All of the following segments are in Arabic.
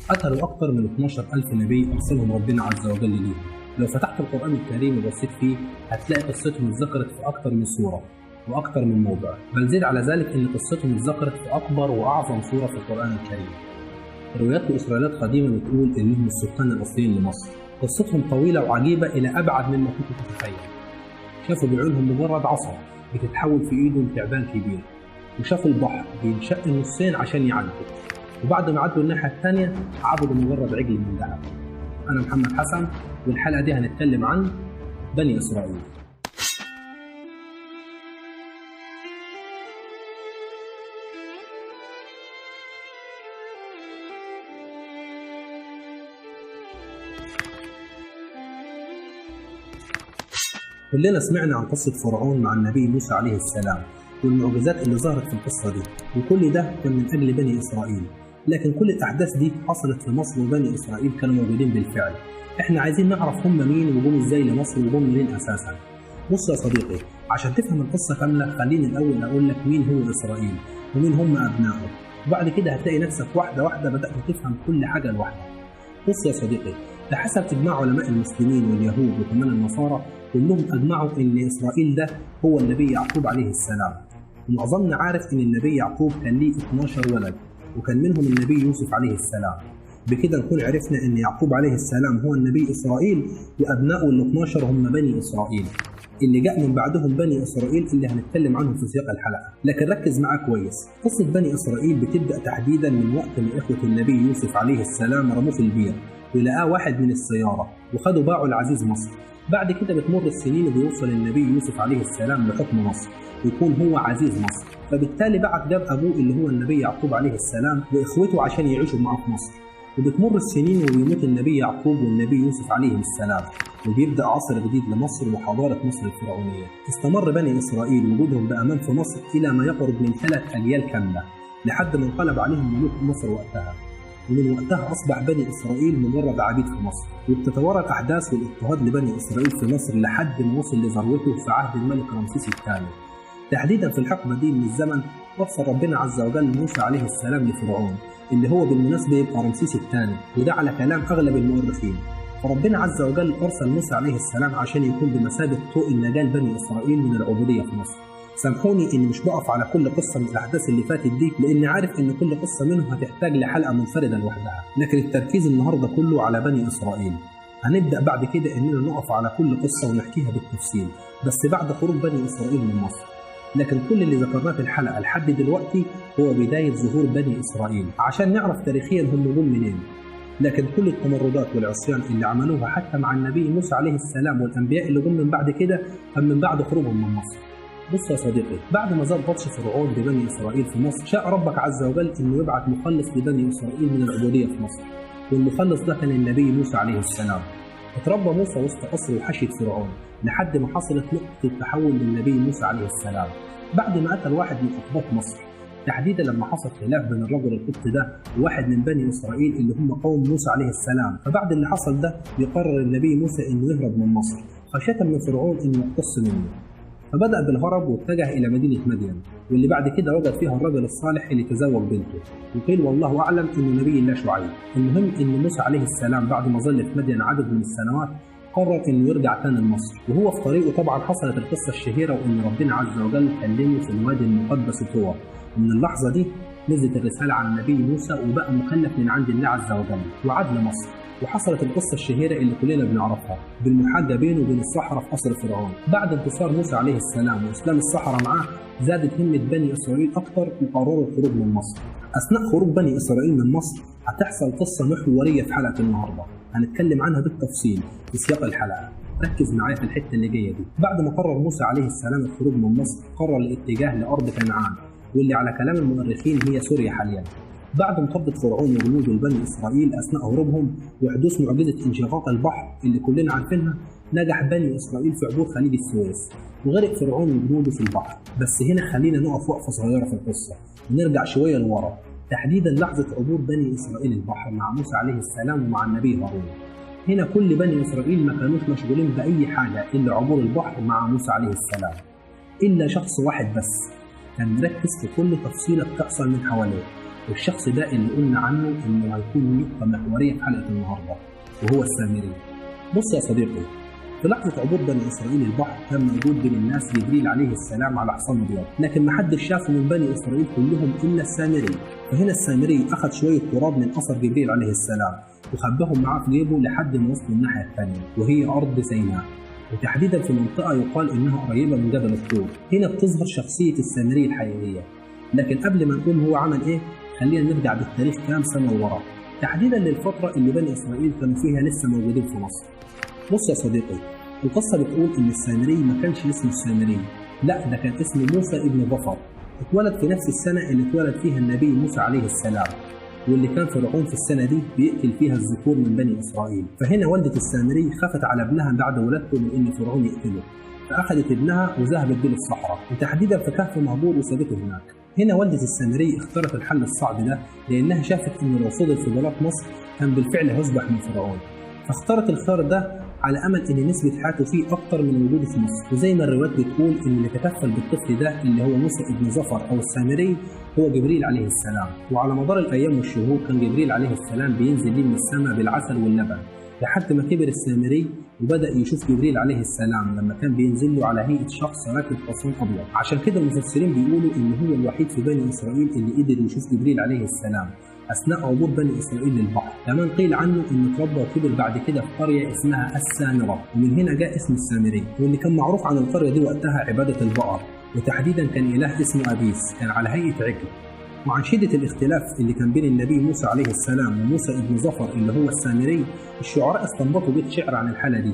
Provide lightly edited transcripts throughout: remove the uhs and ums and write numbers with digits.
قتلوا أكثر من 12,000 نبي أرسلهم ربنا عز وجل ليهم. لو فتحت القرآن الكريم وبصيت فيه هتلاقي قصتهم اتذكرت في أكثر من سورة وأكثر من موضع، بل زيد على ذلك إن قصتهم اتذكرت في أكبر وأعظم سورة في القرآن الكريم. روايات وإسرائيلات قديمة بتقول إنهم السكان الأصليين لمصر. قصتهم طويلة وعجيبة إلى أبعد مما كنت تتخيل. شافوا بعيونهم مجرد عصا بتتحول في إيدهم تعبان كبير، وشافوا البحر بينشق نصين عشان يعدوا، وبعد ما عدوا الناحية الثانية عبدوا مجرد عجل من ذهب. أنا محمد حسن، والحلقة دي هنتكلم عن بني إسرائيل. كلنا سمعنا عن قصة فرعون مع النبي موسى عليه السلام والمعجزات اللي ظهرت في القصة دي، وكل ده كان من أجل بني إسرائيل. لكن كل الأحداث دي حصلت في مصر وبني إسرائيل كانوا موجودين بالفعل. إحنا عايزين نعرف هم مين وجم إزاي لمصر وجم منين أساسا. بص يا صديقي، عشان تفهم القصة كاملة خليني الأول أقول لك مين هو إسرائيل ومين هم أبنائه، وبعد كده هتلاقي نفسك واحدة واحدة بدأت تفهم كل حاجة لوحدها. بص يا صديقي، بحسب إجماع علماء المسلمين واليهود وكمان النصارى كلهم أجمعوا إن إسرائيل ده هو النبي يعقوب عليه السلام. ومعظمنا عارف إن النبي يعقوب كان ليه 12 ولد، وكان منهم النبي يوسف عليه السلام. بكده نكون عرفنا إن يعقوب عليه السلام هو النبي إسرائيل، وأبنائه ال 12 هم بني إسرائيل. اللي جاء من بعدهم بني إسرائيل اللي هنتكلم عنهم في سياق الحلقة. لكن ركز معايا كويس، قصة بني إسرائيل بتبدأ تحديدا من وقت ما إخوة النبي يوسف عليه السلام رموه في البير، ولقاه واحد من السيارة وخدوا باعوا العزيز مصر. بعد كده بتمر السنين وبيوصل النبي يوسف عليه السلام لحكم مصر ويكون هو عزيز مصر، فبالتالي بعد جاب أبوه اللي هو النبي يعقوب عليه السلام وإخوته عشان يعيشوا معه في مصر. وبتمر السنين وبيموت النبي يعقوب والنبي يوسف عليه السلام، وبيبدأ عصر جديد لمصر وحضارة مصر الفرعونية. استمر بني إسرائيل وجودهم بأمان في مصر إلى ما يقرب من 3 أجيال كاملة، لحد ما انقلب عليهم ملوك مصر وقتها. ومن وقتها أصبح بني إسرائيل مجرد عبيد في مصر. وبتتوالى الأحداث والاضطهاد لبني إسرائيل في مصر لحد ما وصل لذروته في عهد الملك رمسيس الثاني. تحديدا في الحقبة دي من الزمن أرسل ربنا عز وجل موسى عليه السلام لفرعون، اللي هو بالمناسبة يبقى رمسيس الثاني، وده على كلام أغلب المؤرخين. فربنا عز وجل أرسل موسى عليه السلام عشان يكون بمثابة طوق النجاة لبني إسرائيل من العبودية في مصر. سامحوني إني مش بقف على كل قصة من الأحداث اللي فاتت دي، لأني عارف إن كل قصة منهم هتحتاج لحلقة منفردة لوحدها، لكن التركيز النهاردة كله على بني إسرائيل. هنبدأ بعد كده إننا نقف على كل قصة ونحكيها بالتفصيل، بس بعد خروج بني إسرائيل من مصر. لكن كل اللي ذكرناه في الحلقة لحد دلوقتي هو بداية ظهور بني إسرائيل عشان نعرف تاريخيا هم جم منين. لكن كل التمردات والعصيان اللي عملوها حتى مع النبي موسى عليه السلام والأنبياء اللي جم من بعد كده كان من بعد خروجهم من مصر. بص يا صديقي، بعد ما زاد بطش فرعون ببني إسرائيل في مصر، شاء ربك عز وجل إنه يبعث مخلص لبني إسرائيل من العبودية في مصر، والمخلص ده كان النبي موسى عليه السلام. اتربى موسى وسط قصر وحشية فرعون لحد ما حصلت نقطة التحول للنبي موسى عليه السلام، بعد ما قتل واحد من أقباط مصر. تحديدا لما حصل خلاف بين الرجل القبط ده وواحد من بني إسرائيل اللي هم قوم موسى عليه السلام، فبعد اللي حصل ده يقرر النبي موسى إنه يهرب من مصر خشية من فرعون إنه يقتص منه. فبدأ بالهرب واتجه إلى مدينة مدين، واللي بعد كده وجد فيها الرجل الصالح اللي تزوج بنته، وقيل والله أعلم إنه نبي الله شعيب. المهم إن موسى عليه السلام بعد ما ظل في مدين عدد من السنوات قرر إنه يرجع تاني لمصر، وهو في طريقه طبعا حصلت القصة الشهيرة وإن ربنا عز وجل كلمه في الوادي المقدس طوى. ومن اللحظة دي نزلت الرسالة عن النبي موسى وبقى مكلف من عند الله عز وجل وعاد لمصر. وحصلت القصة الشهيرة اللي كلنا بنعرفها بالمحاجة بينه وبين الصحراء في قصر فرعون. بعد انتصار موسى عليه السلام وإسلام الصحراء معاه زادت همة بني إسرائيل أكثر وقرروا الخروج من مصر. أثناء خروج بني إسرائيل من مصر هتحصل قصة محورية في حلقة النهاردة هنتكلم عنها بالتفصيل في سياق الحلقة. ركز معايا في الحتة اللي جاية دي. بعد ما قرر موسى عليه السلام الخروج من مصر قرر الاتجاه لأرض كنعان، واللي على كلام المؤرخين هي سوريا حاليا. بعد مطاردة فرعون وجنوده لبني إسرائيل أثناء هروبهم وحدوث معجزة انشقاق البحر اللي كلنا عارفينها، نجح بني إسرائيل في عبور خليج السويس وغرق فرعون وجنوده في البحر. بس هنا خلينا نقف وقفة صغيرة في القصة ونرجع شوية لورا، تحديدا لحظة عبور بني إسرائيل البحر مع موسى عليه السلام ومع النبي هارون. هنا كل بني إسرائيل ما كانوش مشغولين بأي حاجة إلا عبور البحر مع موسى عليه السلام، إلا شخص واحد بس كان مركز في كل تفصيلة بتحصل من حواليه، والشخص ده اللي قلنا عنه انه هيكون نقطة محورية في حلقة النهاردة، وهو السامري. بص يا صديقي، في لحظة عبور بني إسرائيل البحر كان موجود بين الناس جبريل عليه السلام على حصان أبيض، لكن محدش شافه من بني إسرائيل كلهم إلا السامري. فهنا السامري أخذ شوية تراب من أثر جبريل عليه السلام وخباهم معاه في جيبه لحد ما وصلوا الناحية الثانية وهي أرض سيناء، وتحديدا في منطقة يقال إنها قريبة من جبل الطور. هنا بتظهر شخصية السامري الحقيقية. لكن قبل ما نقول هو عمل إيه، خلينا نرجع بالتاريخ كام سنة لورا، تحديدا للفترة اللي بني إسرائيل كانوا فيها لسه موجودين في مصر. بص يا صديقي، القصة بتقول إن السامري ما كانش اسمه السامري، لا ده كان اسمه موسى ابن ظفر. اتولد في نفس السنة اللي اتولد فيها النبي موسى عليه السلام، واللي كان فرعون في السنة دي بيقتل فيها الذكور من بني إسرائيل. فهنا والدة السامري خافت على ابنها بعد ولادته من إن فرعون يقتله، فأخذت ابنها وذهبت بيه للصحراء، وتحديدا في كهف مهجور وسابته هناك. هنا والدة السامري اختارت الحل الصعب ده لأنها شافت إنه لو فضل في بلاط مصر كان بالفعل هيصبح من فرعون، فاختارت الخيار ده على امل ان نسبه حياته فيه اكتر من وجوده في مصر. وزي ما الروايات بتقول ان اللي تكفل بالطفل ده اللي هو موسى ابن ظفر او السامري هو جبريل عليه السلام. وعلى مدار الايام والشهور كان جبريل عليه السلام بينزل ليه من السماء بالعسل واللبن، لحد ما كبر السامري وبدا يشوف جبريل عليه السلام لما كان بينزل له على هيئه شخص راكب حصان ابيض. عشان كده المفسرين بيقولوا ان هو الوحيد في بني اسرائيل اللي قدر يشوف جبريل عليه السلام أثناء عبور بني إسرائيل للبحر. كمان قيل عنه إنه اتربى وكبر بعد كده في قرية اسمها السامرة، ومن هنا جاء اسم السامري. واللي كان معروف عن القرية دي وقتها عبادة البقر، وتحديدا كان إله اسمه أبيس كان على هيئة عجل. وعن شدة الاختلاف اللي كان بين النبي موسى عليه السلام وموسى ابن ظفر اللي هو السامري، الشعراء استنبطوا بيت شعر عن الحالة دي،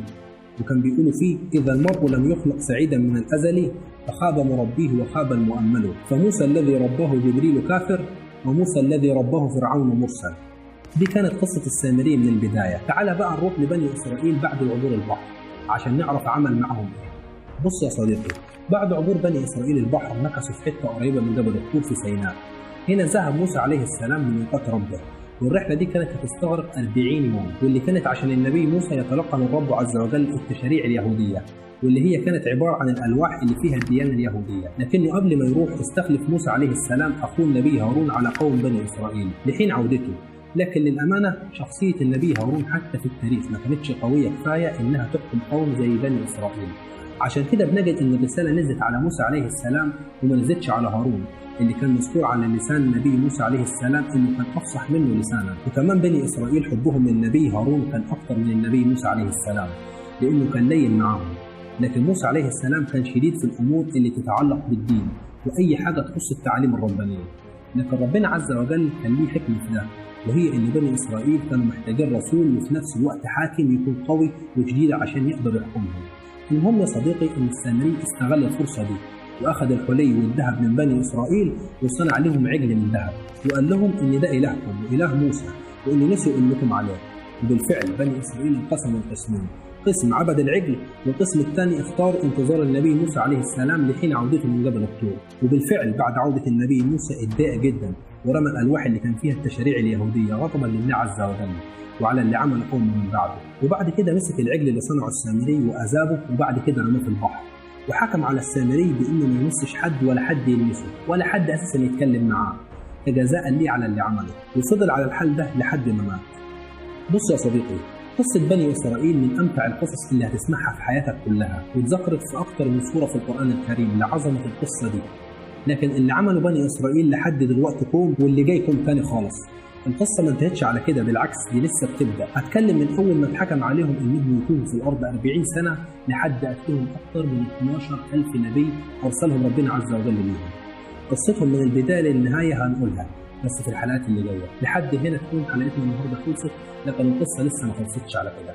وكان بيقولوا فيه: إذا المرء لم يخلق سعيدا من الأزل فخاب مربيه وخاب المؤمل، فموسى الذي رباه جبريل كافر وموسى الذي رباه فرعون مرسل. دي كانت قصة السامري من البداية. تعال بقى نروح لبني إسرائيل بعد عبور البحر عشان نعرف عمل معهم ايه. بص يا صديقي، بعد عبور بني إسرائيل البحر مكثوا في حتة قريبة من جبل الطور في سيناء. هنا ذهب موسى عليه السلام لميقات ربه، والرحلة دي كانت هتستغرق 40 يوم، واللي كانت عشان النبي موسى يتلقى من ربه عز وجل التشريع اليهودية، واللي هي كانت عبارة عن الألواح اللي فيها الديانة اليهودية. لكنه قبل ما يروح استخلف موسى عليه السلام أخوه النبي هارون على قوم بني إسرائيل لحين عودته. لكن للأمانة شخصية النبي هارون حتى في التاريخ ما كانتش قوية كفاية إنها تحكم قوم زي بني إسرائيل. عشان كده بنجد إن الرسالة نزلت على موسى عليه السلام وما نزلتش على هارون، اللي كان مذكور على لسان النبي موسى عليه السلام إنه كان أفصح منه لسانا. وكمان بني إسرائيل حبهم للنبي هارون كان أكتر من النبي موسى عليه السلام لأنه كان لين معاهم. لكن موسى عليه السلام كان شديد في الأمور اللي تتعلق بالدين وأي حاجة تخص التعاليم الربانية. لكن ربنا عز وجل كان ليه حكمة في ده، وهي إن بني إسرائيل كانوا محتاجين رسول وفي نفس الوقت حاكم يكون قوي وشديد عشان يقدر يحكمهم. المهم يا صديقي إن السامري استغل الفرصة دي وأخذ الحلي والذهب من بني إسرائيل وصنع لهم عجل من ذهب، وقال لهم إن ده إلهكم وإله موسى وإن نسوا إنكم عليه. وبالفعل بني إسرائيل انقسموا قسمين، قسم عبد العجل والقسم الثاني اختار انتظار النبي موسى عليه السلام لحين عودته من جبل الطور. وبالفعل بعد عودة النبي موسى اتضايق جدا ورمى الألواح اللي كان فيها التشريع اليهودية غضبا لله عز وجل وعلى اللي عمل قومه من بعده. وبعد كده مسك العجل اللي صنعه السامري وأذابه، وبعد كده رماه في البحر، وحكم على السامري بإنه ما يمسش حد ولا حد يلمسه ولا حد أساسا يتكلم معاه كجزاء ليه على اللي عمله. وفضل على الحال ده لحد ما مات. بص يا صديقي، قصة بني إسرائيل من أمتع القصص اللي هتسمعها في حياتك كلها، واتذكرت في أكتر من سورة في القرآن الكريم لعظمة القصة دي. لكن اللي عمله بني إسرائيل لحد دلوقتي كوم، واللي جاي كوم تاني خالص. القصة ما انتهتش على كده، بالعكس دي لسه بتبدأ. هتكلم من أول ما اتحكم عليهم إنهم يكونوا في الأرض 40 سنة لحد أتلهم أكتر من 12,000 نبي أرسلهم ربنا عز وجل ليهم. قصتهم من البداية للنهاية هنقولها بس في الحلقات اللي جاية. لحد هنا تكون حلقتنا النهارده خلصت، لكن القصة لسه ما خلصتش على كده.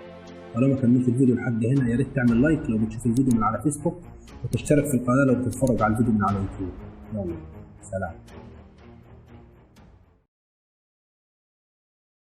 ولما كملت الفيديو لحد هنا يا ريت تعمل لايك لو بتشوف الفيديو من على فيسبوك، وتشترك في القناة لو بتتفرج على الفيديو من على يوتيوب. يلا سلام.